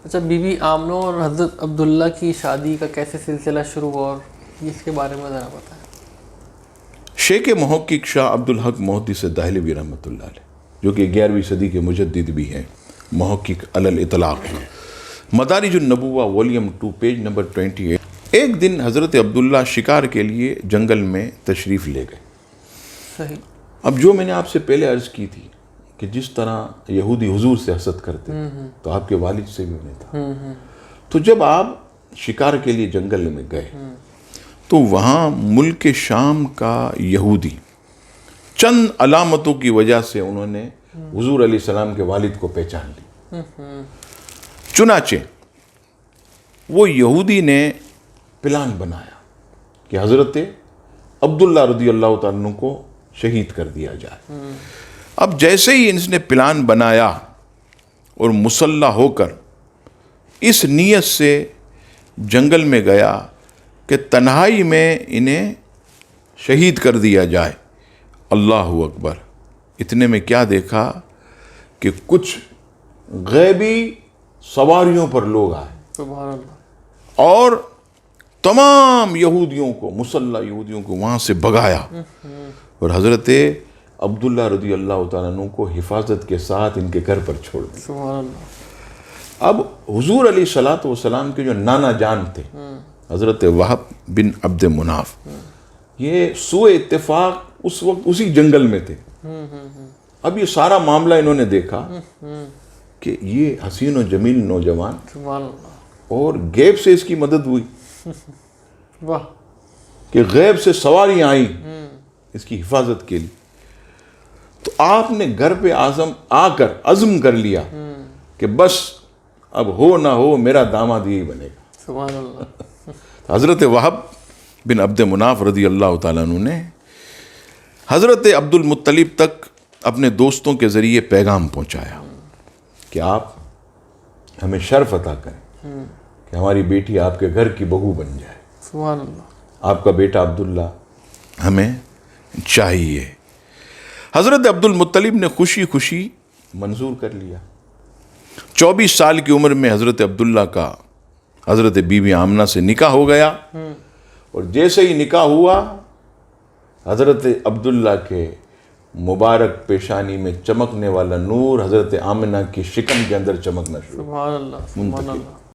اچھا، be be Amna اور حضرت عبداللہ کی شادی کا کیسے سلسلہ شروع ہوا، اور اس کے بارے میں ذرا بتائیں۔ شیخ محقق شاہ عبدالحق محدث دہلوی رحمۃ اللہ علیہ، جو کہ 11ویں صدی کے مجدد بھی ہیں، محقق علی الاطلاق، مدارج النبوہ والیوم 2 پیج نمبر 28۔ ایک دن حضرت عبداللہ شکار کے لیے جنگل میں تشریف لے گئے۔ صحیح۔ اب جو میں نے آپ سے پہلے عرض کی تھی کہ جس طرح یہودی حضور سے حسد کرتے تو آپ کے والد سے بھی انہیں تھا، تو جب آپ شکار کے لیے جنگل میں گئے تو وہاں ملک شام کا یہودی چند علامتوں کی وجہ سے انہوں نے حضور علیہ السلام کے والد کو پہچان لی۔ چنانچہ وہ یہودی نے پلان بنایا کہ حضرت عبداللہ رضی اللہ تعالیٰ عنہ کو شہید کر دیا جائے۔ اب جیسے ہی اس نے پلان بنایا اور مسلح ہو کر اس نیت سے جنگل میں گیا کہ تنہائی میں انہیں شہید کر دیا جائے، اللہ اکبر، اتنے میں کیا دیکھا کہ کچھ غیبی سواریوں پر لوگ آئے سبحان اللہ، اور تمام یہودیوں کو، مسلح یہودیوں کو وہاں سے بھگایا، اور حضرت عبداللہ رضی اللہ تعالیٰ عنہ کو حفاظت کے ساتھ ان کے گھر پر چھوڑ دیا۔ سبحان اللہ۔ اب حضور علیہ الصلوۃ والسلام کے جو نانا جان تھے حضرت وہب بن عبد مناف، یہ سوء اتفاق اس وقت اسی جنگل میں تھے۔ اب یہ سارا معاملہ انہوں نے دیکھا کہ یہ حسین و جمیل نوجوان، سبحان اللہ، اور غیب سے اس کی مدد ہوئی واہ، کہ غیب سے سواریاں آئیں اس کی حفاظت کے لیے۔ تو آپ نے گھر پہ آ کر عزم کر لیا کہ بس اب ہو نہ ہو میرا داماد یہی بنے گا۔ سبحان اللہ، حضرت وہب بن عبد مناف رضی اللہ تعالیٰ عنہ نے حضرت عبد المطلب تک اپنے دوستوں کے ذریعے پیغام پہنچایا کہ آپ ہمیں شرف عطا کریں کہ ہماری بیٹی آپ کے گھر کی بہو بن جائے، سبحان اللہ، آپ کا بیٹا عبداللہ ہمیں چاہیے۔ حضرت عبد المطلب نے خوشی خوشی منظور کر لیا۔ 24 سال کی عمر میں حضرت عبداللہ کا حضرت بی بی آمنہ سے نکاح ہو گیا، اور جیسے ہی نکاح ہوا حضرت عبداللہ کے مبارک پیشانی میں چمکنے والا نور حضرت آمنہ کی شکم کے اندر چمکنا شروع۔ سبحان اللہ، سبحان اللہ۔